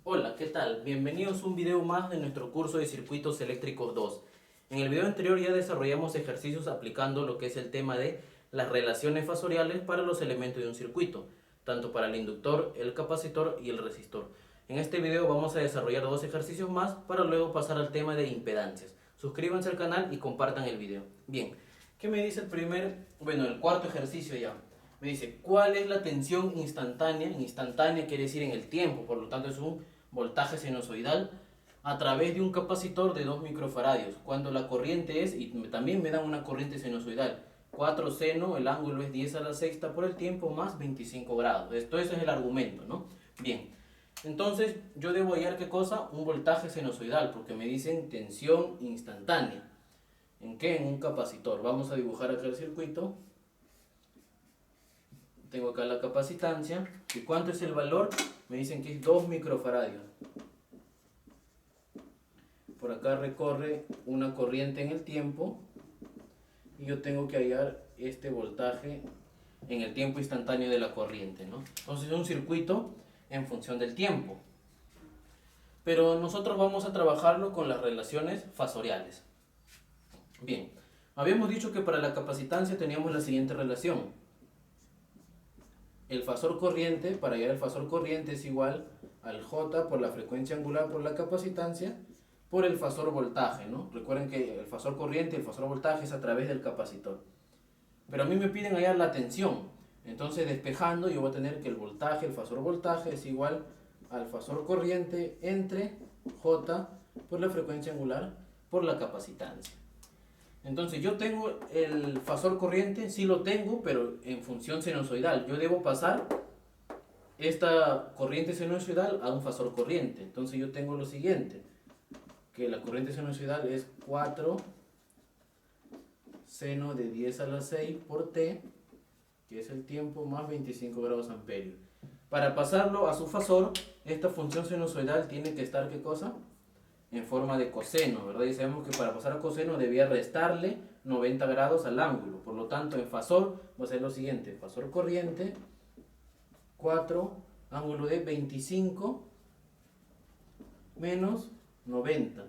Hola, ¿qué tal? Bienvenidos a un video más de nuestro curso de Circuitos Eléctricos 2. En el video anterior ya desarrollamos ejercicios aplicando lo que es el tema de las relaciones fasoriales para los elementos de un circuito, tanto para el inductor, el capacitor y el resistor. En este video vamos a desarrollar dos ejercicios más para luego pasar al tema de impedancias. Suscríbanse al canal y compartan el video. Bien, ¿qué me dice el cuarto ejercicio ya? Me dice, ¿cuál es la tensión instantánea? Instantánea quiere decir en el tiempo, por lo tanto es un voltaje sinusoidal a través de un capacitor de 2 microfaradios, cuando la corriente es, y también me dan una corriente sinusoidal, 4 seno, el ángulo es 10 a la sexta por el tiempo más 25 grados. Ese es el argumento, ¿no? Bien, entonces yo debo hallar ¿qué cosa? Un voltaje sinusoidal, porque me dicen tensión instantánea. ¿En qué? En un capacitor. Vamos a dibujar acá el circuito. Tengo acá la capacitancia. ¿Y cuánto es el valor? Me dicen que es 2 microfaradios. Por acá recorre una corriente en el tiempo y yo tengo que hallar este voltaje en el tiempo instantáneo de la corriente, ¿no? Entonces es un circuito en función del tiempo. Pero nosotros vamos a trabajarlo con las relaciones fasoriales. Bien, habíamos dicho que para la capacitancia teníamos la siguiente relación. El fasor corriente, para hallar el fasor corriente es igual al J por la frecuencia angular por la capacitancia por el fasor voltaje, ¿no? Recuerden que el fasor corriente y el fasor voltaje es a través del capacitor. Pero a mí me piden hallar la tensión. Entonces despejando yo voy a tener que el voltaje, el fasor voltaje es igual al fasor corriente entre J por la frecuencia angular por la capacitancia. Entonces yo tengo el fasor corriente, sí lo tengo, pero en función sinusoidal. Yo debo pasar esta corriente sinusoidal a un fasor corriente. Entonces yo tengo lo siguiente, que la corriente sinusoidal es 4 seno de 10 a la 6 por t, que es el tiempo, más 25 grados amperios. Para pasarlo a su fasor, esta función sinusoidal tiene que estar, ¿qué cosa? En forma de coseno, ¿verdad? Y sabemos que para pasar a coseno debía restarle 90 grados al ángulo. Por lo tanto, en fasor va a ser lo siguiente: fasor corriente, 4, ángulo de 25 menos 90.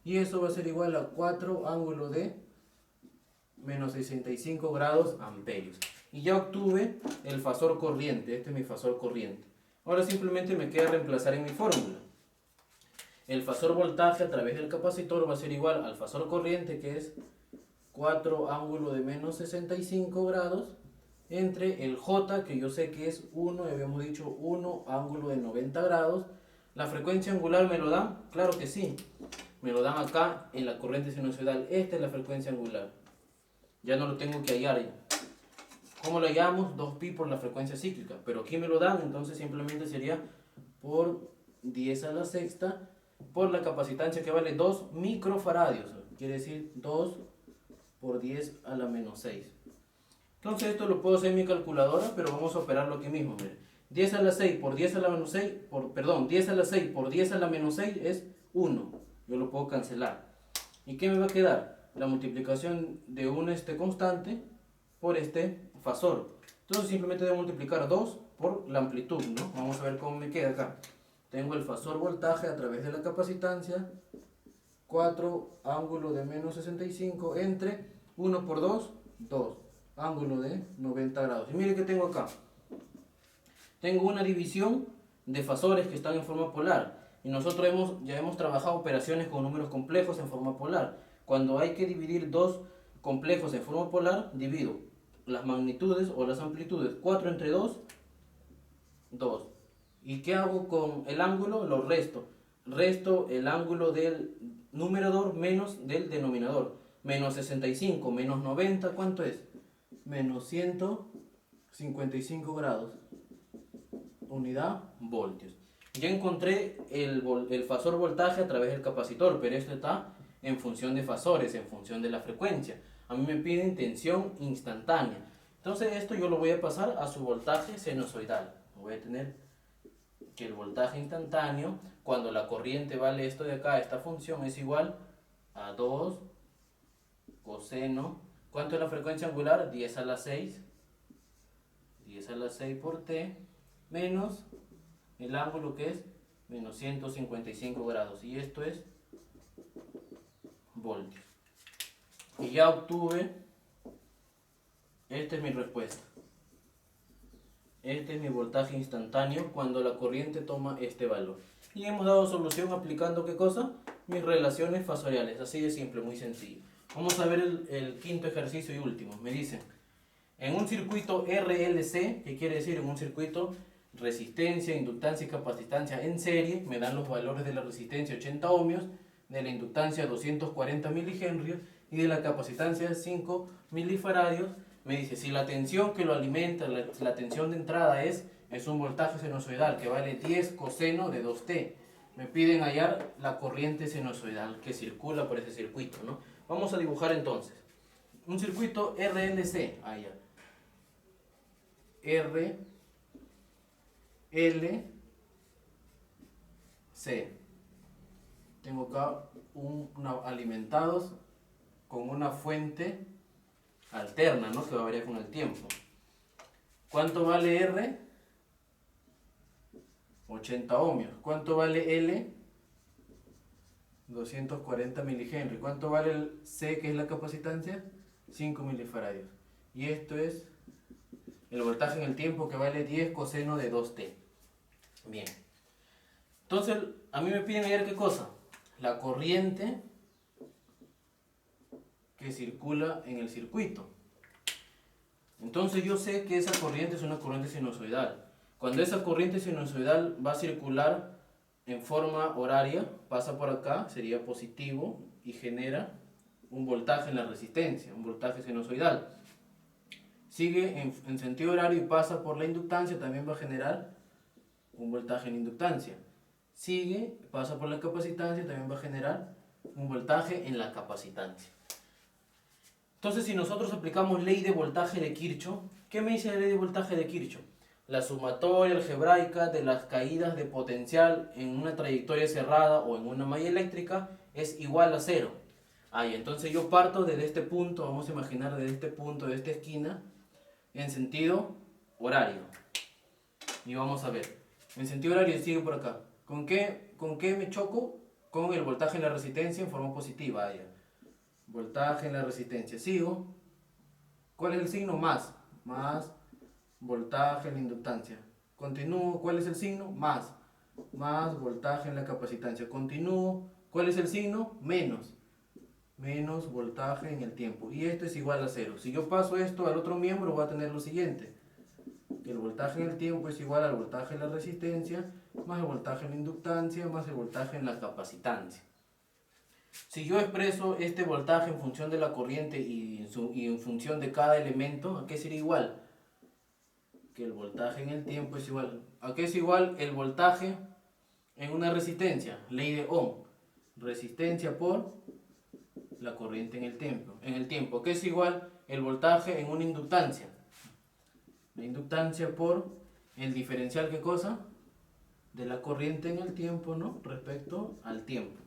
Y eso va a ser igual a 4 ángulo de menos 65 grados amperios. Y ya obtuve el fasor corriente. Este es mi fasor corriente. Ahora simplemente me queda reemplazar en mi fórmula. El fasor voltaje a través del capacitor va a ser igual al fasor corriente, que es 4 ángulo de menos 65 grados, entre el J, que yo sé que es 1, habíamos dicho 1 ángulo de 90 grados. ¿La frecuencia angular me lo dan? Claro que sí. Me lo dan acá en la corriente sinusoidal. Esta es la frecuencia angular. Ya no lo tengo que hallar. ¿Cómo lo hallamos? 2pi por la frecuencia cíclica. Pero aquí me lo dan, entonces simplemente sería por 10 a la sexta por la capacitancia, que vale 2 microfaradios. Quiere decir 2 por 10 a la menos 6. Entonces esto lo puedo hacer en mi calculadora, pero vamos a operarlo aquí mismo. Mire. 10 a la 6 por 10 a la menos 6, 10 a la 6 por 10 a la menos 6 es 1. Yo lo puedo cancelar. ¿Y qué me va a quedar? La multiplicación de un constante por este fasor. Entonces simplemente debo multiplicar 2 por la amplitud, ¿no? Vamos a ver cómo me queda acá. Tengo el fasor voltaje a través de la capacitancia, 4 ángulo de menos 65 entre 1 por 2, 2, ángulo de 90 grados. Y mire que tengo acá. Tengo una división de fasores que están en forma polar. Y nosotros ya hemos trabajado operaciones con números complejos en forma polar. Cuando hay que dividir dos complejos en forma polar, divido las magnitudes o las amplitudes. 4 entre 2, 2. ¿Y qué hago con el ángulo? Lo resto. Resto el ángulo del numerador menos del denominador. Menos 65 menos 90, ¿cuánto es? Menos 155 grados. Unidad voltios. Ya encontré el fasor voltaje a través del capacitor, pero esto está en función de fasores, en función de la frecuencia. A mí me piden tensión instantánea. Entonces esto yo lo voy a pasar a su voltaje sinusoidal. Voy a tener que el voltaje instantáneo, cuando la corriente vale esto de acá, esta función es igual a 2 coseno. ¿Cuánto es la frecuencia angular? 10 a la 6. 10 a la 6 por t menos el ángulo, que es menos 155 grados. Y esto es voltios. Y ya obtuve, esta es mi respuesta. Este es mi voltaje instantáneo cuando la corriente toma este valor. Y hemos dado solución aplicando ¿qué cosa? Mis relaciones fasoriales. Así de simple, muy sencillo. Vamos a ver el quinto ejercicio y último. Me dicen, en un circuito RLC, ¿qué quiere decir? En un circuito resistencia, inductancia y capacitancia en serie, me dan los valores de la resistencia 80 ohmios, de la inductancia 240 milihenrios y de la capacitancia 5 milifaradios. Me dice, si la tensión que lo alimenta, la tensión de entrada es un voltaje sinusoidal que vale 10 coseno de 2t. Me piden hallar la corriente sinusoidal que circula por ese circuito, ¿no? Vamos a dibujar entonces un circuito RLC. Allá. RLC. Tengo acá alimentados con una fuente alterna, ¿no? Que va a variar con el tiempo. ¿Cuánto vale R? 80 ohmios. ¿Cuánto vale L? 240 milihenry. ¿Cuánto vale el C, que es la capacitancia? 5 milifaradios. Y esto es el voltaje en el tiempo, que vale 10 coseno de 2t. Bien. Entonces, a mí me piden hallar ¿qué cosa? La corriente que circula en el circuito. Entonces yo sé que esa corriente es una corriente sinusoidal. Cuando esa corriente sinusoidal va a circular en forma horaria, pasa por acá, sería positivo y genera un voltaje en la resistencia, un voltaje sinusoidal. Sigue en sentido horario y pasa por la inductancia, también va a generar un voltaje en inductancia. Sigue, pasa por la capacitancia, también va a generar un voltaje en la capacitancia. Entonces, si nosotros aplicamos ley de voltaje de Kirchhoff, ¿qué me dice la ley de voltaje de Kirchhoff? La sumatoria algebraica de las caídas de potencial en una trayectoria cerrada o en una malla eléctrica es igual a 0. Entonces yo parto desde este punto, vamos a imaginar desde este punto, de esta esquina, en sentido horario. Y vamos a ver, en sentido horario sigue por acá. ¿Con qué me choco? Con el voltaje en la resistencia en forma positiva. Voltaje en la resistencia. Sigo. ¿Cuál es el signo? Más voltaje en la inductancia. Continúo. ¿Cuál es el signo? Más voltaje en la capacitancia. Continúo. ¿Cuál es el signo? Menos voltaje en el tiempo. Y esto es igual a 0. Si yo paso esto al otro miembro, voy a tener lo siguiente: que el voltaje en el tiempo es igual al voltaje en la resistencia más el voltaje en la inductancia más el voltaje en la capacitancia. Si yo expreso este voltaje en función de la corriente y en función de cada elemento, ¿a qué sería igual? Que el voltaje en el tiempo es igual. ¿A qué es igual el voltaje en una resistencia? Ley de Ohm. Resistencia por la corriente en el tiempo. ¿A qué es igual el voltaje en una inductancia? La inductancia por el diferencial, ¿qué cosa? De la corriente en el tiempo, ¿no? Respecto al tiempo.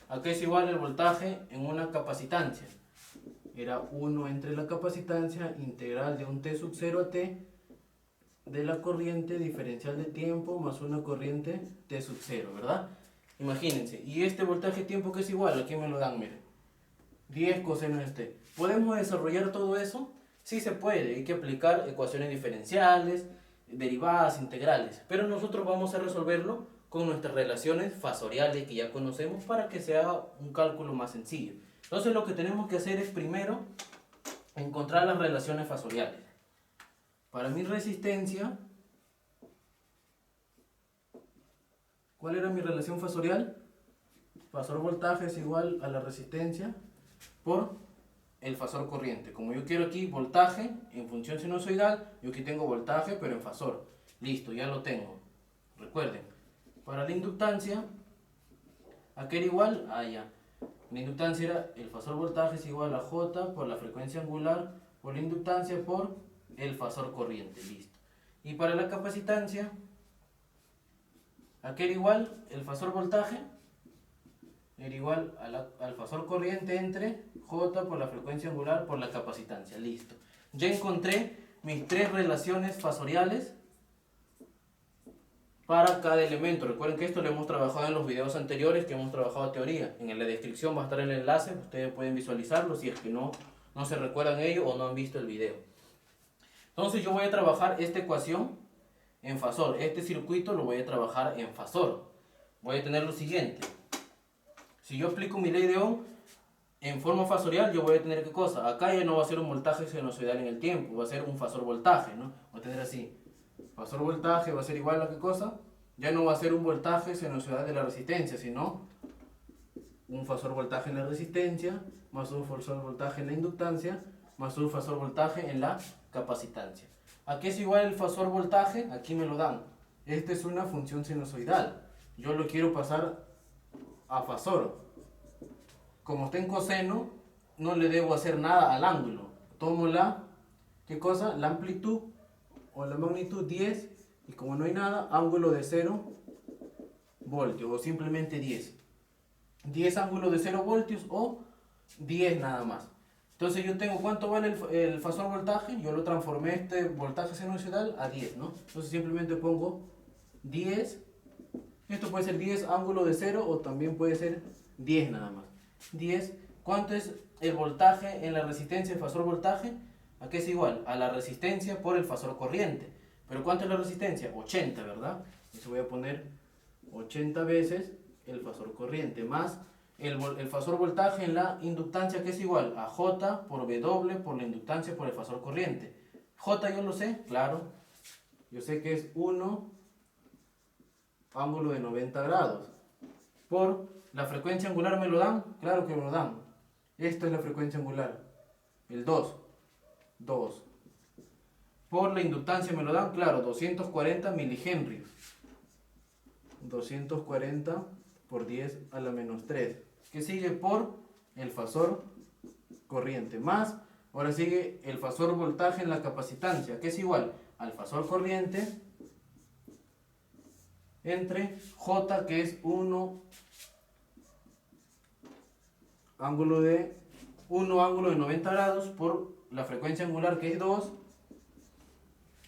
¿A qué es igual el voltaje en una capacitancia? Era 1 entre la capacitancia integral de un t sub 0 a t de la corriente diferencial de tiempo más una corriente t sub 0, ¿verdad? Imagínense. ¿Y este voltaje tiempo qué es igual? Aquí me lo dan, miren. 10 coseno de t. ¿Podemos desarrollar todo eso? Sí se puede. Hay que aplicar ecuaciones diferenciales, derivadas, integrales. Pero nosotros vamos a resolverlo con nuestras relaciones fasoriales que ya conocemos para que sea un cálculo más sencillo. Entonces lo que tenemos que hacer es primero encontrar las relaciones fasoriales. Para mi resistencia, ¿cuál era mi relación fasorial? Fasor voltaje es igual a la resistencia por el fasor corriente. Como yo quiero aquí voltaje en función sinusoidal, yo aquí tengo voltaje pero en fasor. Listo, ya lo tengo. Recuerden, para la inductancia, ¿a qué era igual? Ya. La inductancia era el fasor voltaje es igual a J por la frecuencia angular por la inductancia por el fasor corriente. Listo. Y para la capacitancia, ¿a qué era igual? El fasor voltaje era igual al fasor corriente entre J por la frecuencia angular por la capacitancia. Listo. Ya encontré mis tres relaciones fasoriales para cada elemento. Recuerden que esto lo hemos trabajado en los videos anteriores que hemos trabajado teoría. En la descripción va a estar el enlace, ustedes pueden visualizarlo si es que no se recuerdan ello o no han visto el video. Entonces yo voy a trabajar esta ecuación en fasor. Este circuito lo voy a trabajar en fasor. Voy a tener lo siguiente. Si yo aplico mi ley de Ohm en forma fasorial, yo voy a tener ¿qué cosa? Acá ya no va a ser un voltaje sinusoidal en el tiempo, va a ser un fasor voltaje, ¿no? Voy a tener así. Fasor voltaje va a ser igual a ¿qué cosa? Ya no va a ser un voltaje sinusoidal de la resistencia, sino un fasor voltaje en la resistencia, más un fasor voltaje en la inductancia, más un fasor voltaje en la capacitancia. ¿A qué es igual el fasor voltaje? Aquí me lo dan. Esta es una función sinusoidal. Yo lo quiero pasar a fasor. Como está en coseno, no le debo hacer nada al ángulo. Tomo la, ¿qué cosa? La amplitud o la magnitud 10, y como no hay nada, ángulo de 0 voltios o simplemente 10. 10 ángulos de 0 voltios o 10 nada más. Entonces yo tengo, ¿cuánto vale el fasor voltaje? Yo lo transformé este voltaje sinusoidal a 10, ¿no? Entonces simplemente pongo 10. Esto puede ser 10 ángulo de 0 o también puede ser 10 nada más. 10. ¿Cuánto es el voltaje en la resistencia, el fasor voltaje? ¿A qué es igual? A la resistencia por el fasor corriente. ¿Pero cuánto es la resistencia? 80, ¿verdad? Entonces voy a poner 80 veces el fasor corriente más el fasor voltaje en la inductancia, que es igual a J por W por la inductancia por el fasor corriente. J yo lo sé, claro. Yo sé que es 1 ángulo de 90 grados. Por la frecuencia angular me lo dan, claro que me lo dan. Esto es la frecuencia angular, el 2. Por la inductancia me lo dan, claro, 240 milihenrios. 240 por 10 a la menos 3. Que sigue por el fasor corriente. Más, ahora sigue el fasor voltaje en la capacitancia, que es igual al fasor corriente entre J, que es 1 ángulo de 90 grados, por la frecuencia angular, que es 2,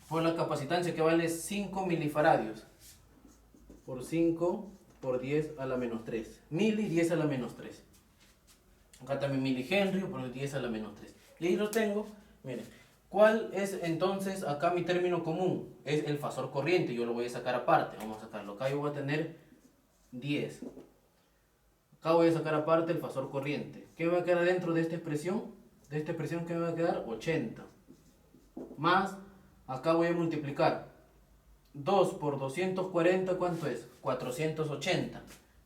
por la capacitancia, que vale 5 milifaradios. Por 5 por 10 a la menos 3. Mili 10 a la menos 3. Acá también milihenry por 10 a la menos 3. Y ahí lo tengo. Miren, ¿cuál es entonces acá mi término común? Es el fasor corriente. Yo lo voy a sacar aparte. Vamos a sacarlo. Acá yo voy a tener 10. Acá voy a sacar aparte el fasor corriente. ¿Qué me va a quedar dentro de esta expresión? De esta expresión, ¿qué me va a quedar? 80. Más, acá voy a multiplicar. 2 por 240, ¿cuánto es? 480.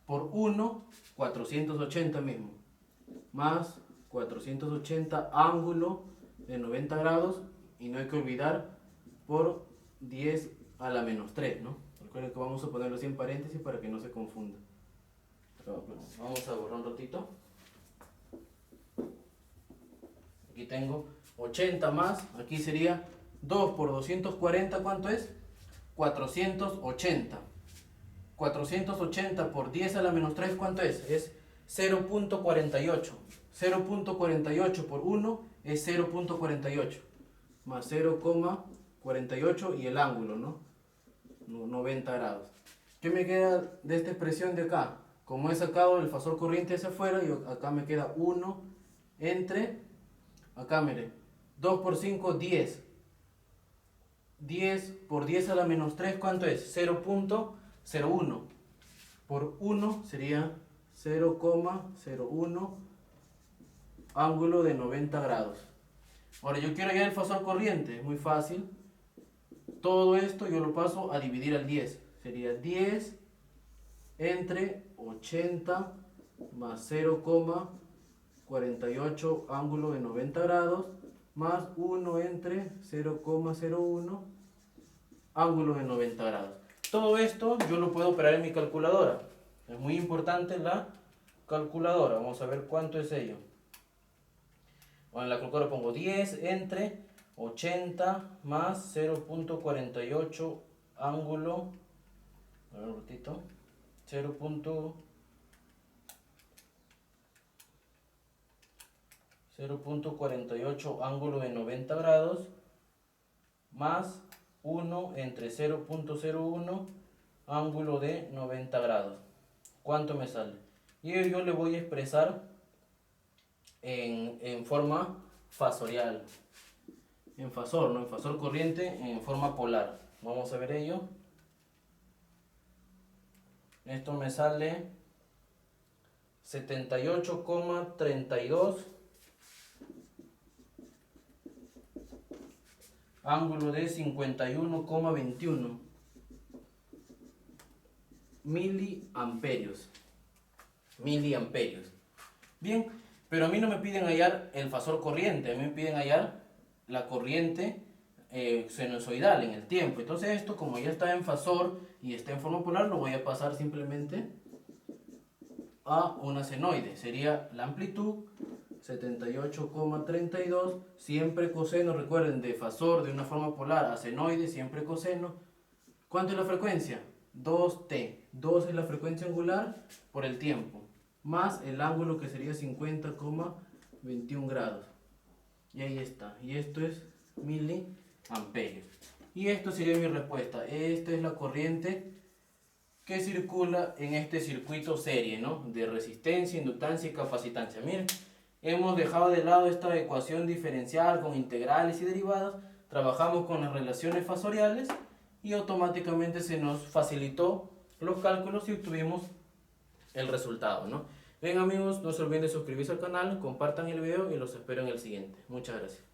Por 1, 480 mismo. Más 480 ángulo de 90 grados. Y no hay que olvidar por 10 a la menos 3, ¿no? Recuerden que vamos a ponerlo así en paréntesis para que no se confunda. Vamos a borrar un ratito. Aquí tengo 80 más. Aquí sería 2 por 240, ¿cuánto es? 480. 480 por 10 a la menos 3, ¿cuánto es? Es 0.48. 0.48 por 1 es 0.48. Más 0,48 y el ángulo, ¿no? 90 grados. ¿Qué me queda de esta expresión de acá? Como he sacado el fasor corriente hacia afuera, y acá me queda 1 entre, acá mire, 2 por 5, 10. 10 por 10 a la menos 3, ¿cuánto es? 0.01. Por 1 sería 0,01 ángulo de 90 grados. Ahora yo quiero hallar el fasor corriente, es muy fácil. Todo esto yo lo paso a dividir al 10. Sería 10 entre 80 más 0,48 ángulo de 90 grados más 1 entre 0,01 ángulo de 90 grados. Todo esto yo lo puedo operar en mi calculadora. Es muy importante la calculadora. Vamos a ver cuánto es ello. Bueno, en la calculadora pongo 10 entre 80 más 0.48 ángulo. A ver un ratito. 0.48 ángulo de 90 grados más 1 entre 0.01 ángulo de 90 grados. ¿Cuánto me sale? Y yo le voy a expresar en forma fasorial. En fasor, ¿no? En fasor corriente en forma polar. Vamos a ver ello. Esto me sale 78,32 ángulo de 51,21 miliamperios. Bien, pero a mí no me piden hallar el fasor corriente, a mí me piden hallar la corriente sinusoidal en el tiempo. Entonces esto, como ya está en fasor y está en forma polar, lo voy a pasar simplemente a una senoide. Sería la amplitud 78,32, siempre coseno, recuerden, de fasor de una forma polar a senoide, siempre coseno. ¿Cuánto es la frecuencia? 2t. 2 es la frecuencia angular por el tiempo, más el ángulo que sería 50,21 grados. Y ahí está. Y esto es miliamperios. Y esto sería mi respuesta. Esta es la corriente que circula en este circuito serie, ¿no? De resistencia, inductancia y capacitancia. Miren, hemos dejado de lado esta ecuación diferencial con integrales y derivadas. Trabajamos con las relaciones fasoriales y automáticamente se nos facilitó los cálculos y obtuvimos el resultado, ¿no? Bien amigos, no se olviden de suscribirse al canal, compartan el video y los espero en el siguiente. Muchas gracias.